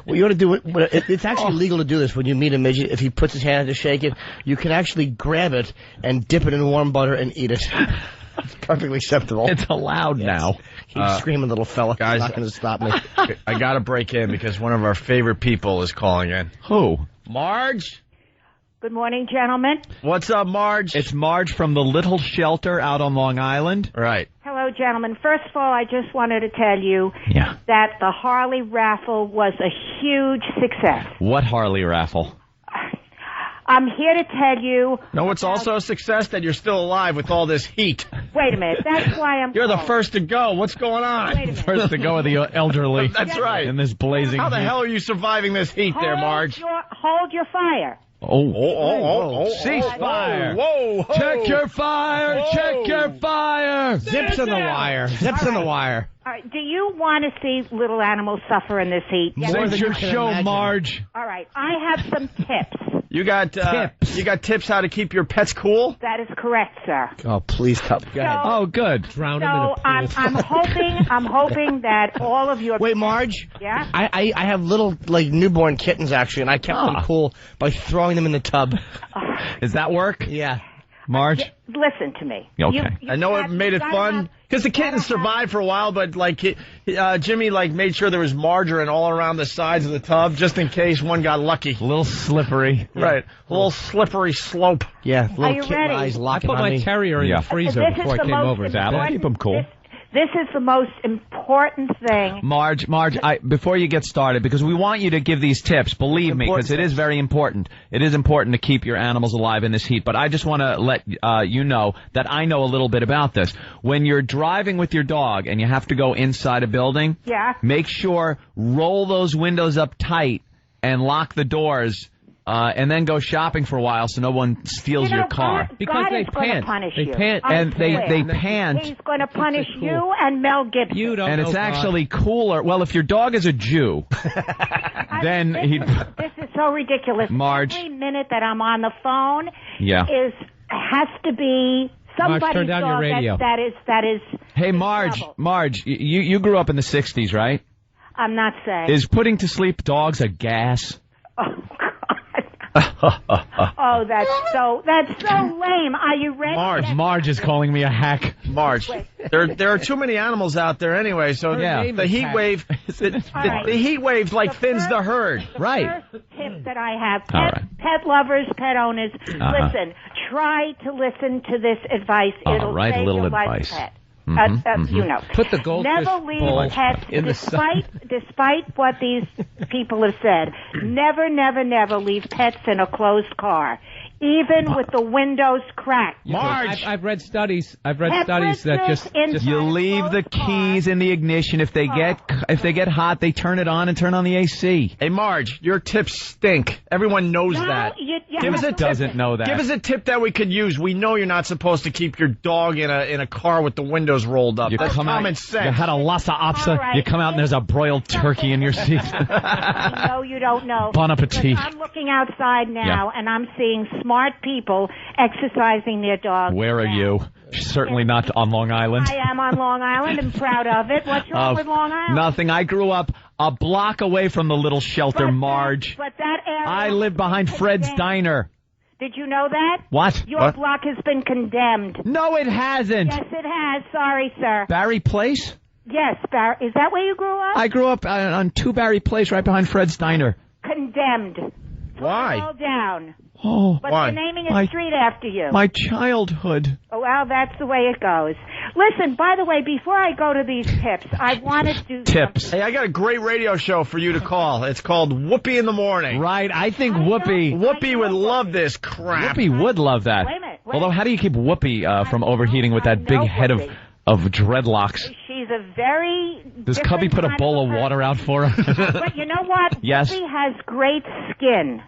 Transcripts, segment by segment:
What you ought to do, it's actually legal to do this when you meet a midget. If he puts his hand out to shake it, you can actually grab it and dip it in warm butter and eat it. It's perfectly acceptable. It's allowed now. Keep screaming, little fella. Guys, not going to stop me. I got to break in because one of our favorite people is calling in. Who? Marge? Good morning, gentlemen. What's up, Marge? It's Marge from the Little Shelter out on Long Island. Right. Hello, gentlemen. First of all, I just wanted to tell you that the Harley raffle was a huge success. What Harley raffle? I'm here to tell you... No, it's also a success that you're still alive with all this heat. Wait a minute. That's why I'm... You're the first to go. What's going on? Wait a minute. First to go are the elderly. That's right. In this blazing How the heat. hell are you surviving this heat there, Marge? Hold your fire. Ceasefire. Whoa. Check your fire. Check your fire. Zips in the wire. Zips in the wire. All right. Do you want to see little animals suffer in this heat? More than your show, imagine. Marge. All right. I have some tips. You got tips. You got tips how to keep your pets cool? That is correct, sir. Oh, please, go ahead. Oh, good. Drown him in a pool. I'm hoping that all of your... Wait, Marge? Yeah? I have little, newborn kittens, actually, and I kept them cool by throwing them in the tub. Does that work? Yeah. Marge? Listen to me. Okay. I know it made it fun. Because the kittens survived for a while, but Jimmy made sure there was margarine all around the sides of the tub just in case one got lucky. A little slippery. Right. A little slippery slope. Yeah. Are you ready? Eyes I locking put on my me. terrier in the freezer before I came over. That'll keep him cool. This is the most important thing. Marge, before you get started, because we want you to give these tips, believe me, because it is very important. It is important to keep your animals alive in this heat, but I just want to let you know that I know a little bit about this. When you're driving with your dog and you have to go inside a building, make sure roll those windows up tight and lock the doors. And then go shopping for a while so no one steals your car. Because God they is going pant. to punish They you. pant. And they pant. He's going to punish you and Mel Gibson. You don't And know it's God. actually cooler. Well, if your dog is a Jew, then he'd... This is so ridiculous. Marge. Every minute that I'm on the phone has to be somebody's Marge, turn down your dog radio. that is Hey, in Marge, trouble. Marge, you grew up in the 60s, right? I'm not saying. Is putting to sleep dogs a gas? Oh, God. Oh, that's so lame. Are you ready? Marge is calling me a hack. Marge, there are too many animals out there anyway, so the heat wave, the heat wave thins the herd. Right. First tip that I have, pet lovers, pet owners, listen, try to listen to this advice. It'll save your life, pet. You know. Put the goldfish never leave bowl pets, in the sun. despite what these people have said. Never, never, never leave pets in a closed car, even with the windows cracked. Marge, I've read studies. That just You leave the keys in the ignition. If they get hot, they turn it on and turn on the AC. Hey, Marge, your tips stink. Everyone knows that. Give us a Doesn't know that. Give us a tip that we could use. We know you're not supposed to keep your dog in a car with the windows rolled up. That's common sense. You had a lassa opsa. Right. You come out and there's a broiled turkey in your seat. No, you don't know. Bon appetit. I'm looking outside now, and I'm seeing smart people exercising their dogs. Where are you? Certainly not on Long Island. I am on Long Island and proud of it. What's wrong with Long Island? Nothing. I grew up a block away from the little shelter, Marge. But that area... I live behind Fred's Diner. Did you know that? What? Your block has been condemned. No, it hasn't. Yes, it has. Sorry, sir. Barry Place? Yes, Barry. Is that where you grew up? I grew up on 2 Barry Place right behind Fred's Diner. Condemned. Why? All down. Oh, But they're naming a street after you. My childhood. Oh, well, that's the way it goes. Listen, by the way, before I go to these tips, I want to do Tips. Hey, I got a great radio show for you to call. It's called Whoopi in the Morning. Right, I think Whoopi would love this crap. Whoopi would love that. Wait a minute. Although, how do you keep Whoopi from overheating with that big head of dreadlocks? She's a very... Does Cubby put a bowl of water out for her? But you know what? Yes. Whoopi has great skin.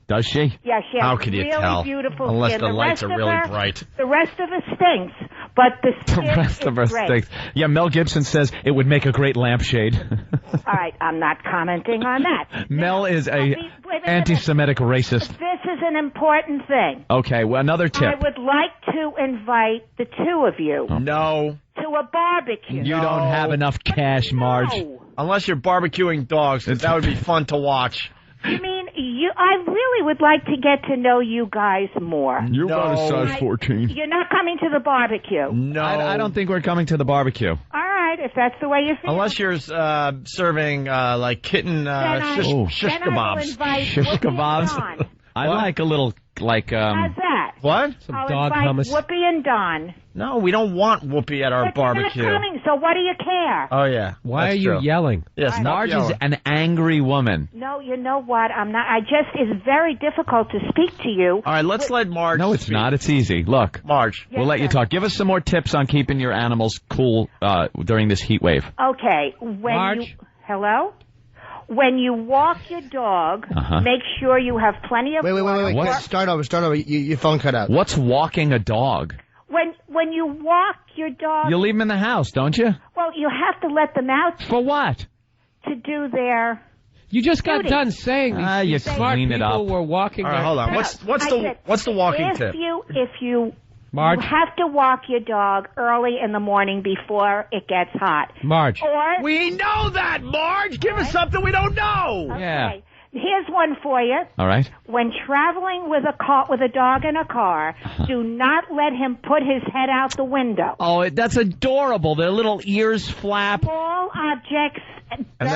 Does she? Yeah, she has How could you really tell? beautiful Unless skin. the lights are really her, bright. The rest of her stinks, but the skin The rest of her is great. stinks. Yeah, Mel Gibson says it would make a great lampshade. All right, I'm not commenting on that. Mel is Wait a minute. anti-Semitic racist. This is an important thing. Okay, well, another tip. I would like to invite the two of you No. to a barbecue. You don't have enough cash, Marge. No. Unless you're barbecuing dogs, 'cause that would be fun to watch. You mean I really would like to get to know you guys more. You're about a size 14. You're not coming to the barbecue. No. I don't think we're coming to the barbecue. All right, if that's the way you feel. Unless you're serving like kitten shish kebabs. Shish kebabs. I like a little how's that? What? Some I'll dog invite hummus. Whoopi and Don. No, we don't want Whoopi at our But barbecue. They're not coming, so what do you care? Oh yeah. Why That's are you true. yelling? Yes, Marge is an angry woman. No, you know what? I'm not. It's very difficult to speak to you. All right, let's let Marge. No, it's speak. not. It's easy. Look, Marge. we'll let you talk. Give us some more tips on keeping your animals cool during this heat wave. Okay. Marge? Hello? When you walk your dog, make sure you have plenty of water. Wait. What? Start over. Your phone cut out. What's walking a dog? When you walk your dog... You leave them in the house, don't you? Well, you have to let them out For what? to do their... You just got Duty. done saying you these smart clean it people up. were walking. All right, hold on. What's the walking tip? If you Marge? have to walk your dog early in the morning before it gets hot. Marge. Or... We know that, Marge. Give us something we don't know. Okay. Yeah. Here's one for you. All right. When traveling with a dog in a car, do not let him put his head out the window. Oh, that's adorable. Their little ears flap. Small objects,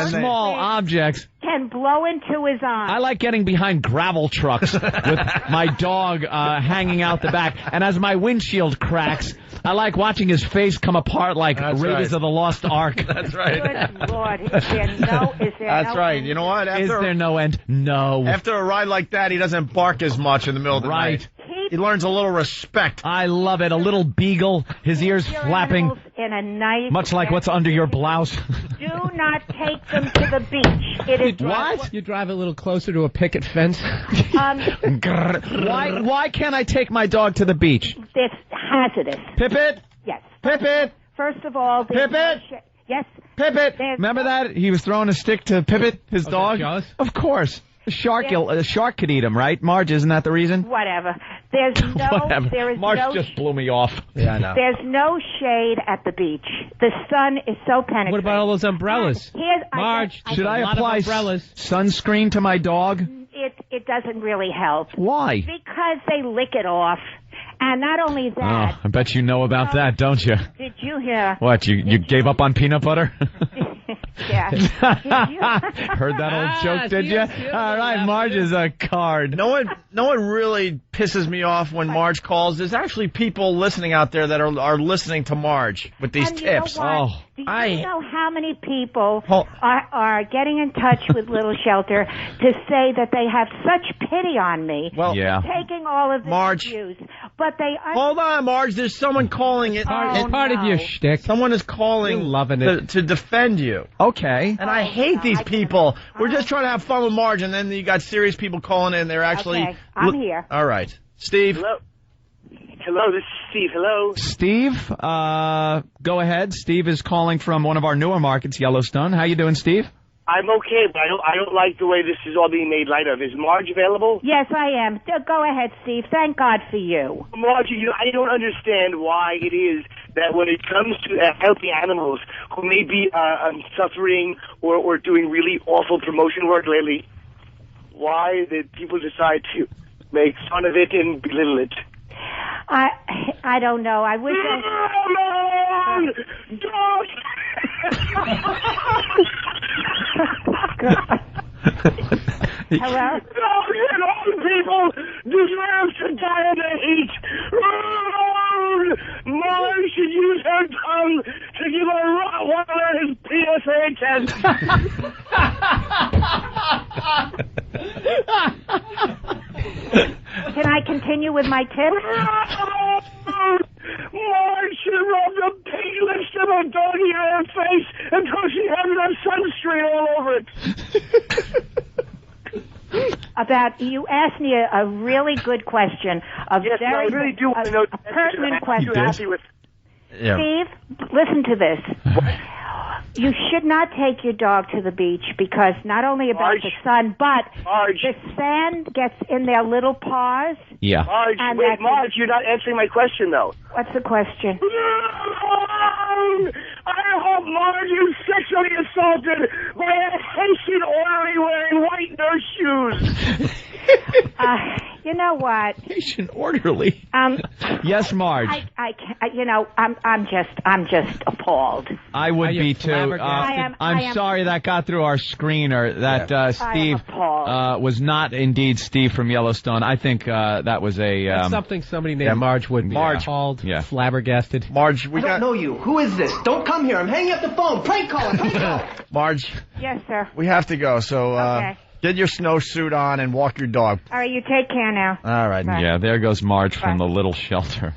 Small objects. can blow into his eyes. I like getting behind gravel trucks with my dog hanging out the back. And as my windshield cracks, I like watching his face come apart like Raiders of the Lost Ark. That's right. Good Lord, is there no That's right. end? You know what? Is there no end? No. After a ride like that, he doesn't bark as much in the middle of the night. He learns a little respect. I love it. A little beagle, his ears Your flapping, animals in a nice much like what's under your blouse. Do not take them to the beach. It is What? You drive a little closer to a picket fence. Why can't I take my dog to the beach? It's hazardous. Pippet? Yes. Pippet? First of all, Pippet? Yes. Pippet? Remember that? He was throwing a stick to Pippet, his dog? Jaws? Of course. A shark could eat him, right? Marge, isn't that the reason? Whatever. There's no. Whatever. There is Marge no. just blew me off. Yeah, I know. There's no shade at the beach. The sun is so penetrating. What about all those umbrellas? Marge, Should I apply umbrellas? sunscreen to my dog? It doesn't really help. Why? Because they lick it off. And not only that. Oh, I bet you know about that, don't you? Did you hear? What, you gave up on peanut butter? Yeah. Heard that old joke, did you? All right, Marge is a card. No one really pisses me off when Marge calls. There's actually people listening out there that are listening to Marge with these And tips. You know what? Do you know how many people are getting in touch with Little Shelter to say that they have such pity on me Well, yeah. taking all of this Marge. abuse, but they Hold on, Marge. There's someone calling it. It's part of your shtick. Someone is calling You're loving it. to defend you. Okay. And I hate these people. We're just trying to have fun with Marge, and then you got serious people calling in. They're actually... Okay, I'm here. All right. Steve? Hello, this is Steve. Hello. Steve, go ahead. Steve is calling from one of our newer markets, Yellowstone. How you doing, Steve? I'm okay, but I don't like the way this is all being made light of. Is Marge available? Yes, I am. Go ahead, Steve. Thank God for you. Marge, I don't understand why it is that when it comes to healthy animals who may be suffering or doing really awful promotion work lately, why did people decide to make fun of it and belittle it? I don't know. I wish Hello? All people deserve to die in the heat. Marge should use her tongue to give a Rottweiler his PSA test. Can I continue with my tip? Marge should have rubbed a pink lipstick of a doggy on her face until she had enough sunscreen all over it. You asked me a really good question. Yes, I really do want to know. A pertinent question. Yeah. Steve, listen to this. You should not take your dog to the beach because not only about the sun, but the sand gets in their little paws. Yeah. Marge, Marge, you're not answering my question, though. What's the question? I hope Marge is sexually assaulted by a Haitian orderly wearing white nurse shoes. You know what? Haitian orderly. Yes, Marge. I'm just appalled. I would be too. I'm sorry that got through our screener. That Steve was not indeed Steve from Yellowstone. I think that was That's something somebody named Marge would be appalled, flabbergasted. Marge, I don't know you. Who is this? Don't come here. I'm hanging up the phone. Prank caller. Prank caller. Marge. Yes, sir. We have to go. So Okay. get your snowsuit on and walk your dog. All right, you take care now. All right. Yeah, there goes Marge from the little shelter.